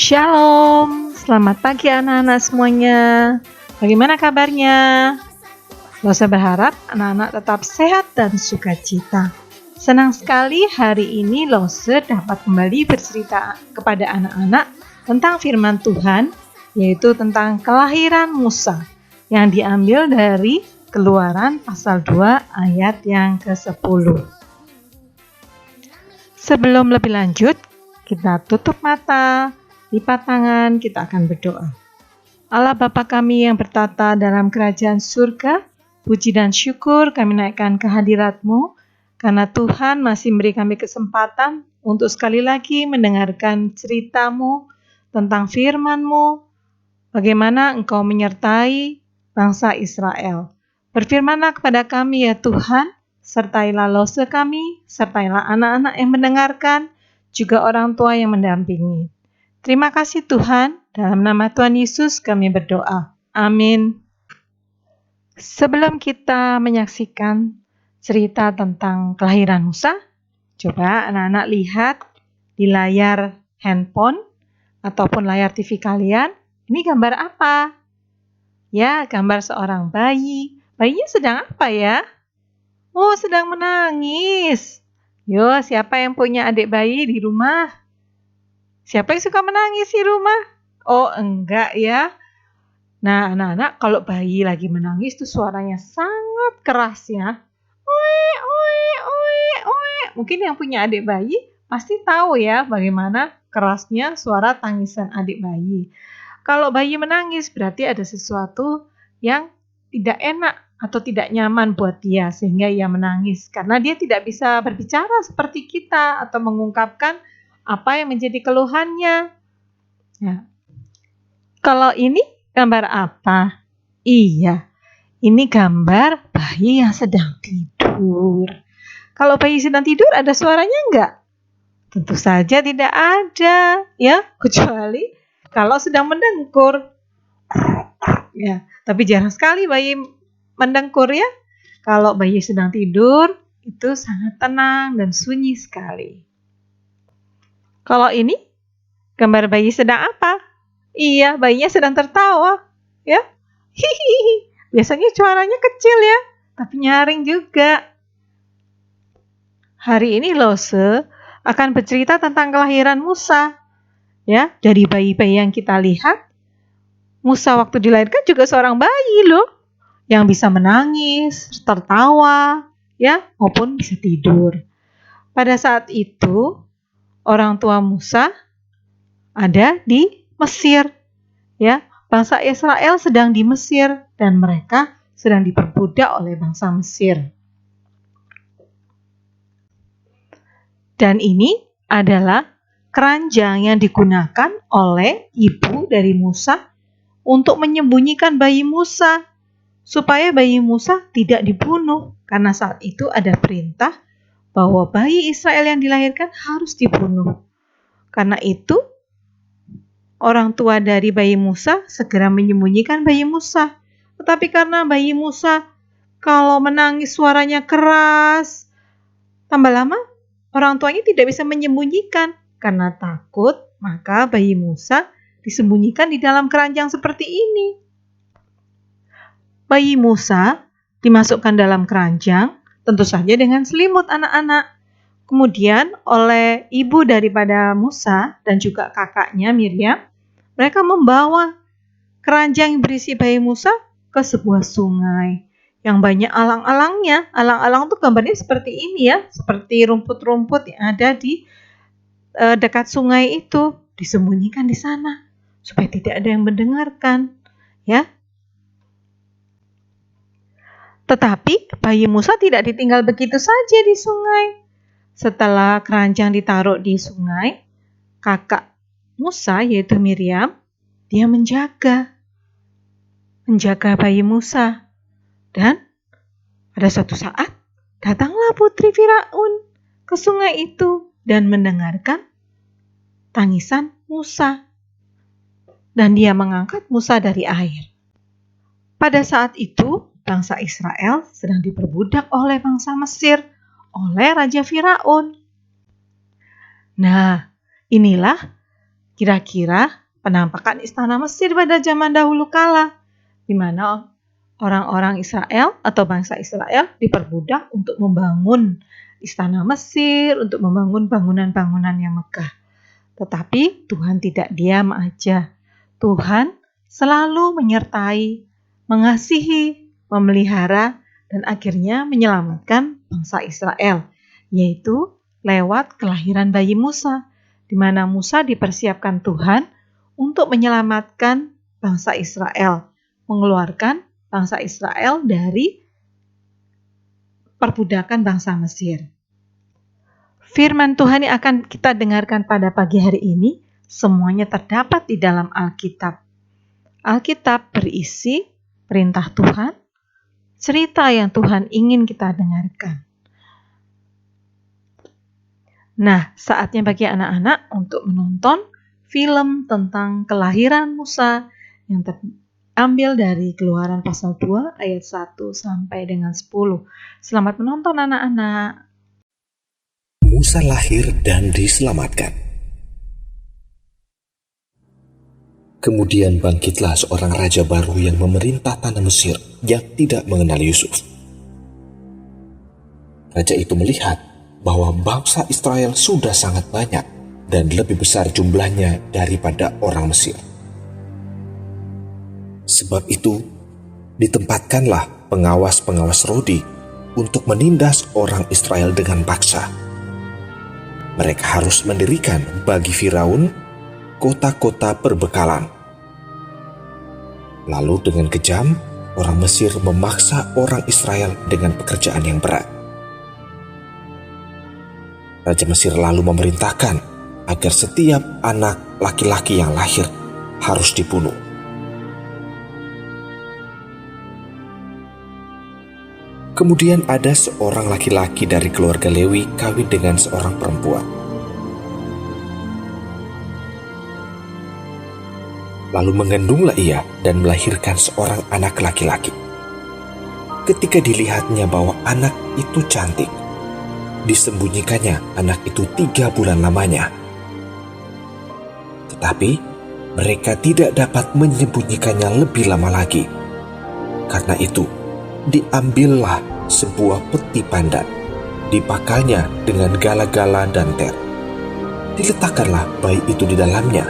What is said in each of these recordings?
Shalom, selamat pagi anak-anak semuanya. Bagaimana kabarnya? Losa berharap anak-anak tetap sehat dan sukacita. Senang sekali hari ini Lose dapat kembali bercerita kepada anak-anak tentang firman Tuhan, yaitu tentang kelahiran Musa, yang diambil dari Keluaran pasal 2 ayat yang ke-10. Sebelum lebih lanjut, kita tutup mata, lipat tangan, kita akan berdoa. Allah Bapa kami yang bertata dalam kerajaan surga, puji dan syukur kami naikkan ke hadirat-Mu, karena Tuhan masih memberi kami kesempatan untuk sekali lagi mendengarkan cerita-Mu tentang firman-Mu, bagaimana Engkau menyertai bangsa Israel. Berfirmanlah kepada kami ya Tuhan, sertailah Lose kami, sertailah anak-anak yang mendengarkan, juga orang tua yang mendampingi. Terima kasih Tuhan, dalam nama Tuhan Yesus kami berdoa. Amin. Sebelum kita menyaksikan cerita tentang kelahiran Musa, coba anak-anak lihat di layar handphone ataupun layar TV kalian, ini gambar apa? Ya, gambar seorang bayi. Bayinya sedang apa ya? Oh, sedang menangis. Yo, siapa yang punya adik bayi di rumah? Siapa yang suka menangis di rumah? Oh, enggak ya. Nah, anak-anak, kalau bayi lagi menangis tuh suaranya sangat keras ya. Oe, oe, oe, oe. Mungkin yang punya adik bayi pasti tahu ya bagaimana kerasnya suara tangisan adik bayi. Kalau bayi menangis berarti ada sesuatu yang tidak enak atau tidak nyaman buat dia sehingga ia menangis. Karena dia tidak bisa berbicara seperti kita atau mengungkapkan apa yang menjadi keluhannya. Ya. Kalau ini gambar apa? Iya, ini gambar bayi yang sedang tidur. Kalau bayi sedang tidur ada suaranya enggak? Tentu saja tidak ada, ya, kecuali kalau sedang mendengkur. Ya, tapi jarang sekali bayi mendengkur ya. Kalau bayi sedang tidur, itu sangat tenang dan sunyi sekali. Kalau ini gambar bayi sedang apa? Iya, bayinya sedang tertawa, ya. Hihihi. Biasanya suaranya kecil ya, tapi nyaring juga. Hari ini Lose akan bercerita tentang kelahiran Musa. Ya, dari bayi-bayi yang kita lihat, Musa waktu dilahirkan juga seorang bayi loh, yang bisa menangis, tertawa, ya, maupun bisa tidur. Pada saat itu, orang tua Musa ada di Mesir, ya. Bangsa Israel sedang di Mesir dan mereka sedang diperbudak oleh bangsa Mesir. Dan ini adalah keranjang yang digunakan oleh ibu dari Musa untuk menyembunyikan bayi Musa supaya bayi Musa tidak dibunuh, karena saat itu ada perintah bahwa bayi Israel yang dilahirkan harus dibunuh. Karena itu orang tua dari bayi Musa segera menyembunyikan bayi Musa. Tetapi karena bayi Musa kalau menangis suaranya keras, tambah lama orang tuanya tidak bisa menyembunyikan. Karena takut, maka bayi Musa disembunyikan di dalam keranjang seperti ini. Bayi Musa dimasukkan dalam keranjang, tentu saja dengan selimut anak-anak. Kemudian oleh ibu daripada Musa dan juga kakaknya Miriam, mereka membawa keranjang yang berisi bayi Musa ke sebuah sungai yang banyak alang-alangnya. Alang-alang itu gambarnya seperti ini ya, seperti rumput-rumput yang ada di dekat sungai itu, disembunyikan di sana supaya tidak ada yang mendengarkan, ya. Tetapi bayi Musa tidak ditinggal begitu saja di sungai. Setelah keranjang ditaruh di sungai, kakak Musa yaitu Miriam, dia menjaga bayi Musa. Dan pada suatu saat datanglah putri Firaun ke sungai itu dan mendengarkan tangisan Musa. Dan dia mengangkat Musa dari air. Pada saat itu bangsa Israel sedang diperbudak oleh bangsa Mesir, oleh Raja Firaun. Nah, inilah Kira-kira penampakan istana Mesir pada zaman dahulu kala, di mana orang-orang Israel atau bangsa Israel diperbudak untuk membangun istana Mesir, untuk membangun bangunan-bangunan yang megah. Tetapi Tuhan tidak diam aja. Tuhan selalu menyertai, mengasihi, memelihara, dan akhirnya menyelamatkan bangsa Israel, yaitu lewat kelahiran bayi Musa, di mana Musa dipersiapkan Tuhan untuk menyelamatkan bangsa Israel, mengeluarkan bangsa Israel dari perbudakan bangsa Mesir. Firman Tuhan yang akan kita dengarkan pada pagi hari ini semuanya terdapat di dalam Alkitab. Alkitab berisi perintah Tuhan, cerita yang Tuhan ingin kita dengarkan. Nah, saatnya bagi anak-anak untuk menonton film tentang kelahiran Musa yang terambil dari Keluaran pasal 2 ayat 1 sampai dengan 10. Selamat menonton anak-anak. Musa lahir dan diselamatkan. Kemudian bangkitlah seorang raja baru yang memerintah tanah Mesir yang tidak mengenal Yusuf. Raja itu melihat bahwa bangsa Israel sudah sangat banyak dan lebih besar jumlahnya daripada orang Mesir. Sebab itu, ditempatkanlah pengawas-pengawas Rodi untuk menindas orang Israel dengan paksa. Mereka harus mendirikan bagi Firaun kota-kota perbekalan. Lalu dengan kejam, orang Mesir memaksa orang Israel dengan pekerjaan yang berat. Raja Mesir lalu memerintahkan agar setiap anak laki-laki yang lahir harus dibunuh. Kemudian ada seorang laki-laki dari keluarga Lewi kawin dengan seorang perempuan. Lalu mengandunglah ia dan melahirkan seorang anak laki-laki. Ketika dilihatnya bahwa anak itu cantik, disembunyikannya anak itu 3 bulan lamanya. Tetapi mereka tidak dapat menyembunyikannya lebih lama lagi. Karena itu, diambillah sebuah peti pandan, dipakalnya dengan gala-gala dan ter. Diletakkanlah bayi itu di dalamnya,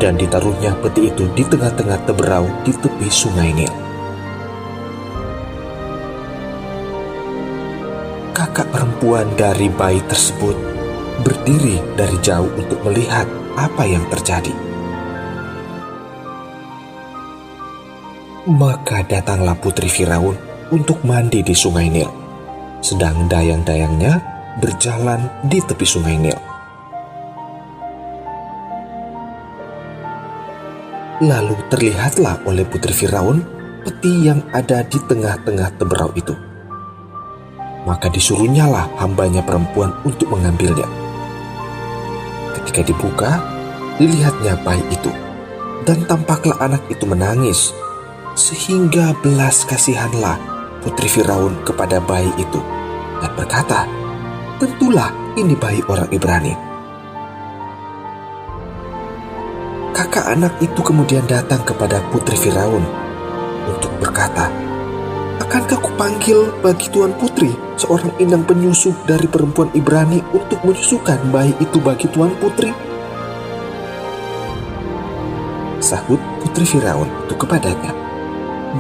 dan ditaruhnya peti itu di tengah-tengah teberau di tepi sungai Nil. Kakak perempuan dari bayi tersebut berdiri dari jauh untuk melihat apa yang terjadi. Maka datanglah putri Firaun untuk mandi di sungai Nil, sedang dayang-dayangnya berjalan di tepi sungai Nil. Lalu terlihatlah oleh putri Firaun peti yang ada di tengah-tengah teberau itu. Maka disuruhnyalah hambanya perempuan untuk mengambilnya. Ketika dibuka, dilihatnya bayi itu, dan tampaklah anak itu menangis, sehingga belas kasihanlah putri Firaun kepada bayi itu, dan berkata, "Tentulah ini bayi orang Ibrani." Kakak anak itu kemudian datang kepada putri Firaun untuk berkata, "Akankah kupanggil bagi Tuan Putri seorang inang penyusu dari perempuan Ibrani untuk menyusukan bayi itu bagi Tuan Putri?" Sahut putri Firaun itu kepadanya,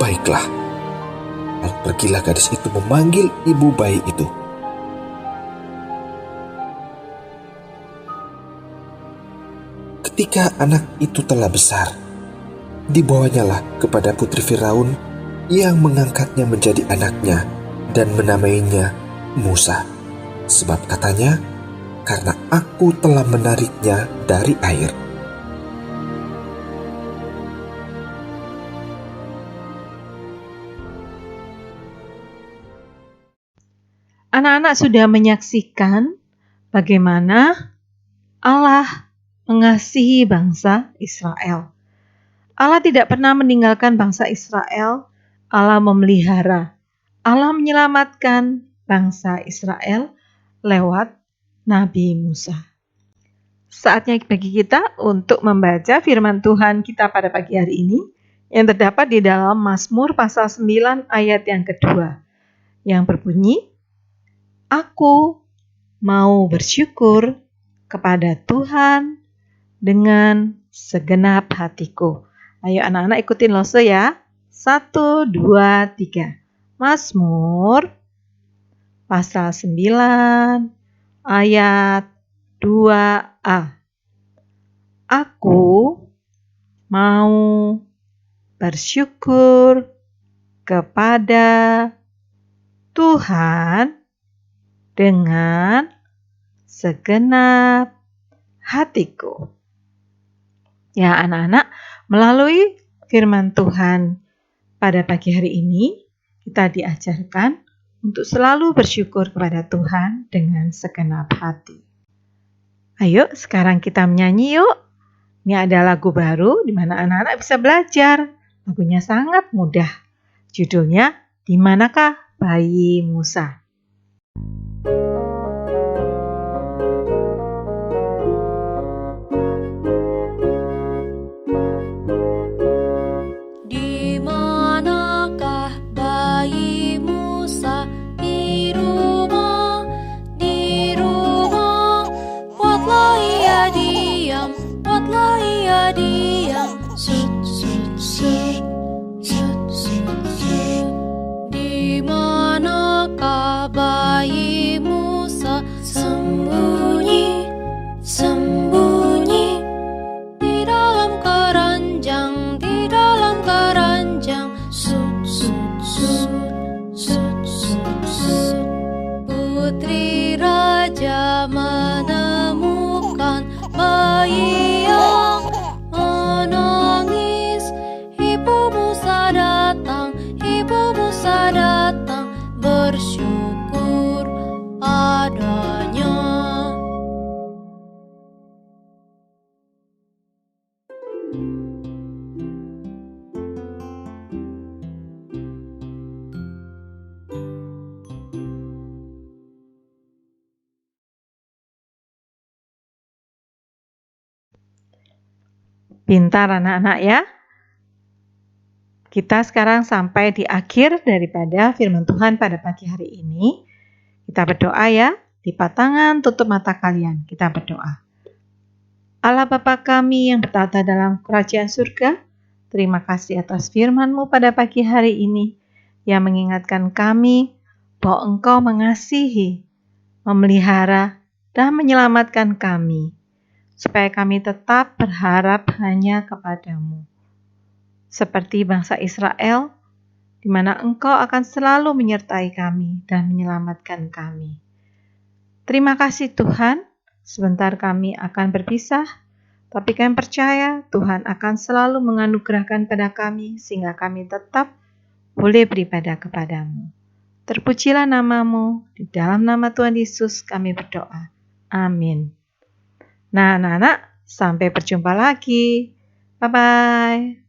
"Baiklah." Lalu pergilah gadis itu memanggil ibu bayi itu. Ketika anak itu telah besar, dibawanyalah kepada putri Firaun yang mengangkatnya menjadi anaknya dan menamainya Musa. Sebab katanya, "Karena aku telah menariknya dari air." Anak-anak sudah menyaksikan bagaimana Allah mengasihi bangsa Israel. Allah tidak pernah meninggalkan bangsa Israel. Allah memelihara. Allah menyelamatkan bangsa Israel lewat Nabi Musa. saatnya bagi kita untuk membaca firman Tuhan kita pada pagi hari ini yang terdapat di dalam Mazmur pasal 9 ayat yang kedua yang berbunyi, Aku mau bersyukur kepada Tuhan dengan segenap hatiku. Ayo anak-anak ikutin lose ya. 1, 2, 3. Mazmur pasal 9 ayat 2a. Aku mau bersyukur kepada Tuhan dengan segenap hatiku. Ya anak-anak, melalui firman Tuhan pada pagi hari ini, kita diajarkan untuk selalu bersyukur kepada Tuhan dengan segenap hati. Ayo sekarang kita menyanyi yuk. Ini ada lagu baru di mana anak-anak bisa belajar. Lagunya sangat mudah. Judulnya, Di Manakah Bayi Musa? Putri Raja menemukan bayi yang menangis. Ibu Musa datang bersyukur padanya. Pintar anak-anak ya. Kita sekarang sampai di akhir daripada firman Tuhan pada pagi hari ini. Kita berdoa ya. Lipat tangan, tutup mata kalian. Kita berdoa. Allah Bapa kami yang bertata dalam kerajaan surga, terima kasih atas firman-Mu pada pagi hari ini yang mengingatkan kami bahwa Engkau mengasihi, memelihara, dan menyelamatkan kami, supaya kami tetap berharap hanya kepada-Mu. Seperti bangsa Israel, di mana Engkau akan selalu menyertai kami dan menyelamatkan kami. Terima kasih Tuhan, sebentar kami akan berpisah, tapi kami percaya Tuhan akan selalu menganugerahkan pada kami sehingga kami tetap boleh beribadah kepada-Mu. Terpujilah nama-Mu, di dalam nama Tuhan Yesus kami berdoa. Amin. Nah anak-anak, sampai berjumpa lagi. Bye-bye.